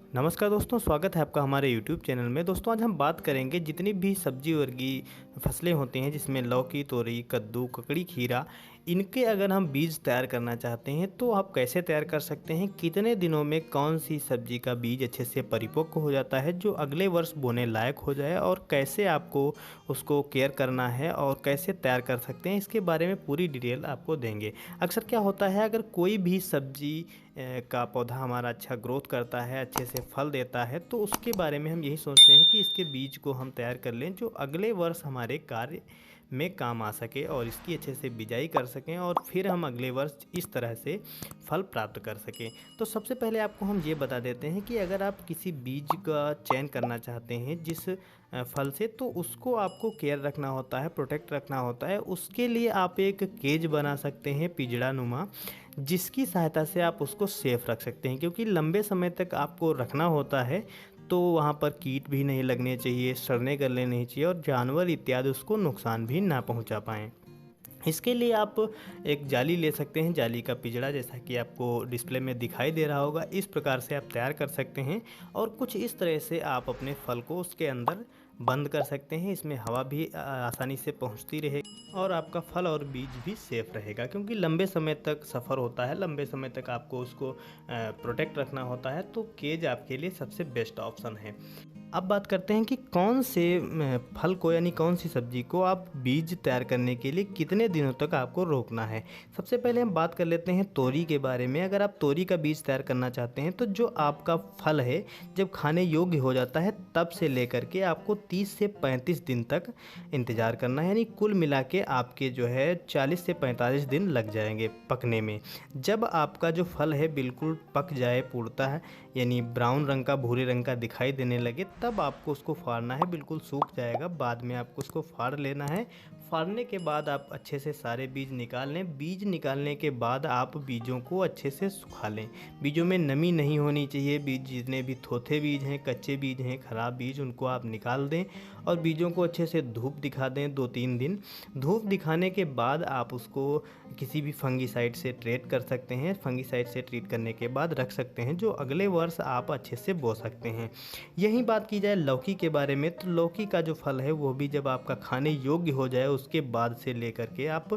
नमस्कार दोस्तों, स्वागत है आपका हमारे YouTube चैनल में। दोस्तों आज हम बात करेंगे जितनी भी सब्जी वर्गीय फसलें होती हैं जिसमें लौकी, तोरई, कद्दू, ककड़ी, खीरा, इनके अगर हम बीज तैयार करना चाहते हैं तो आप कैसे तैयार कर सकते हैं, कितने दिनों में कौन सी सब्जी का बीज अच्छे से परिपक्व हो जाता है जो अगले वर्ष बोने लायक हो जाए, और कैसे आपको उसको केयर करना है और कैसे तैयार कर सकते हैं, इसके बारे में पूरी डिटेल आपको देंगे। अक्सर क्या होता है, अगर कोई भी सब्जी का पौधा हमारा अच्छा ग्रोथ करता है, अच्छे से फल देता है, तो उसके बारे में हम यही सोचते हैं कि इसके बीज को हम तैयार कर लें जो अगले वर्ष हमारे कार्य में काम आ सके और इसकी अच्छे से बिजाई कर सकें और फिर हम अगले वर्ष इस तरह से फल प्राप्त कर सकें। तो सबसे पहले आपको हम ये बता देते हैं कि अगर आप किसी बीज का चयन करना चाहते हैं जिस फल से, तो उसको आपको केयर रखना होता है, प्रोटेक्ट रखना होता है। उसके लिए आप एक केज बना सकते हैं पिंजड़ा नुमा, जिसकी सहायता से आप उसको सेफ रख सकते हैं, क्योंकि लंबे समय तक आपको रखना होता है। तो वहाँ पर कीट भी नहीं लगने चाहिए, सड़ने गलने नहीं चाहिए और जानवर इत्यादि उसको नुकसान भी ना पहुँचा पाएँ। इसके लिए आप एक जाली ले सकते हैं, जाली का पिंजड़ा जैसा कि आपको डिस्प्ले में दिखाई दे रहा होगा, इस प्रकार से आप तैयार कर सकते हैं। और कुछ इस तरह से आप अपने फल को उसके अंदर बंद कर सकते हैं। इसमें हवा भी आसानी से पहुंचती रहेगी और आपका फल और बीज भी सेफ रहेगा, क्योंकि लंबे समय तक सफ़र होता है, लंबे समय तक आपको उसको प्रोटेक्ट रखना होता है। तो केज आपके लिए सबसे बेस्ट ऑप्शन है। अब बात करते हैं कि कौन से फल को यानी कौन सी सब्जी को आप बीज तैयार करने के लिए कितने दिनों तक आपको रोकना है। सबसे पहले हम बात कर लेते हैं तोरी के बारे में। अगर आप तोरी का बीज तैयार करना चाहते हैं तो जो आपका फल है जब खाने योग्य हो जाता है तब से लेकर के आपको 30 से 35 दिन तक इंतज़ार करना है, यानी कुल मिला के आपके जो है 40 से 45 दिन लग जाएंगे पकने में। जब आपका जो फल है बिल्कुल पक जाए पूर्णतः, यानी ब्राउन रंग का, भूरे रंग का दिखाई देने लगे, तब आपको उसको फाड़ना है। बिल्कुल सूख जाएगा, बाद में आपको उसको फाड़ लेना है। फाड़ने के बाद आप अच्छे से सारे बीज निकाल लें। बीज निकालने के बाद आप बीजों को अच्छे से सुखा लें। बीजों में नमी नहीं होनी चाहिए। बीज जितने भी थोथे बीज हैं, कच्चे बीज हैं, ख़राब बीज, उनको आप निकाल दें और बीजों को अच्छे से धूप दिखा दें 2-3 दिन। धूप दिखाने के बाद आप उसको किसी भी फंगीसाइड से ट्रीट कर सकते हैं। फंगीसाइड से ट्रीट करने के बाद रख सकते हैं, जो अगले वर्ष आप अच्छे से बो सकते हैं। यही बात की जाए लौकी के बारे में, तो लौकी का जो फल है वो भी जब आपका खाने योग्य हो जाए उसके बाद से लेकर के आप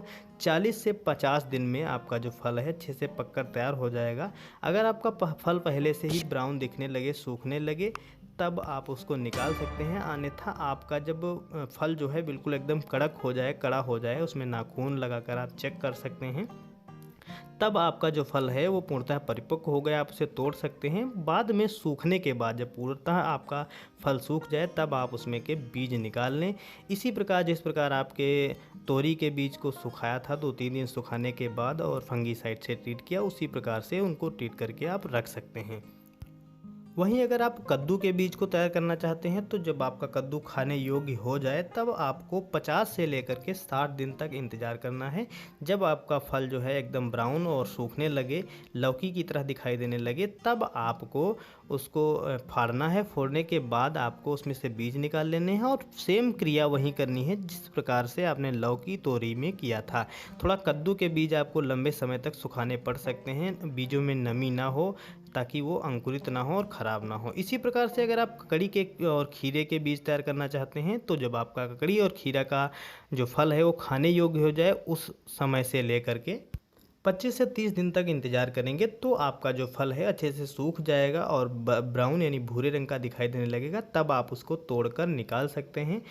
40 से 50 दिन में आपका जो फल है अच्छे से पककर तैयार हो जाएगा। अगर आपका फल पहले से ही ब्राउन दिखने लगे, सूखने लगे, तब आप उसको निकाल सकते हैं। अन्यथा आपका जब फल जो है बिल्कुल एकदम कड़क हो जाए, कड़ा हो जाए, उसमें नाखून लगाकर आप चेक कर सकते हैं, तब आपका जो फल है वो पूर्णतः परिपक्व हो गया, आप उसे तोड़ सकते हैं। बाद में सूखने के बाद जब पूर्णतः आपका फल सूख जाए तब आप उसमें के बीज निकाल लें। इसी प्रकार जिस प्रकार आपके तोरी के बीज को सुखाया था 2-3 दिन सुखाने के बाद और फंगीसाइड से ट्रीट किया, उसी प्रकार से उनको ट्रीट करके आप रख सकते हैं। वहीं अगर आप कद्दू के बीज को तैयार करना चाहते हैं तो जब आपका कद्दू खाने योग्य हो जाए तब आपको 50 से लेकर के 60 दिन तक इंतज़ार करना है। जब आपका फल जो है एकदम ब्राउन और सूखने लगे, लौकी की तरह दिखाई देने लगे, तब आपको उसको फाड़ना है। फोड़ने के बाद आपको उसमें से बीज निकाल लेने हैं और सेम क्रिया वहीं करनी है जिस प्रकार से आपने लौकी, तोरी में किया था। थोड़ा कद्दू के बीज आपको लंबे समय तक सुखाने पड़ सकते हैं, बीजों में नमी ना हो, ताकि वो अंकुरित ना हो और ख़राब ना हो। इसी प्रकार से अगर आप ककड़ी के और खीरे के बीज तैयार करना चाहते हैं तो जब आपका ककड़ी और खीरा का जो फल है वो खाने योग्य हो जाए, उस समय से लेकर के 25 से 30 दिन तक इंतज़ार करेंगे तो आपका जो फल है अच्छे से सूख जाएगा और ब्राउन यानी भूरे रंग का दिखाई देने लगेगा, तब आप उसको तोड़कर निकाल सकते हैं।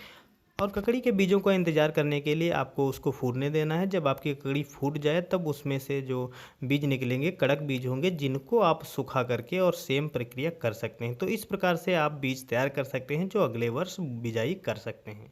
और ककड़ी के बीजों का इंतज़ार करने के लिए आपको उसको फूटने देना है। जब आपकी ककड़ी फूट जाए तब उसमें से जो बीज निकलेंगे कड़क बीज होंगे, जिनको आप सुखा करके और सेम प्रक्रिया कर सकते हैं। तो इस प्रकार से आप बीज तैयार कर सकते हैं जो अगले वर्ष बिजाई कर सकते हैं।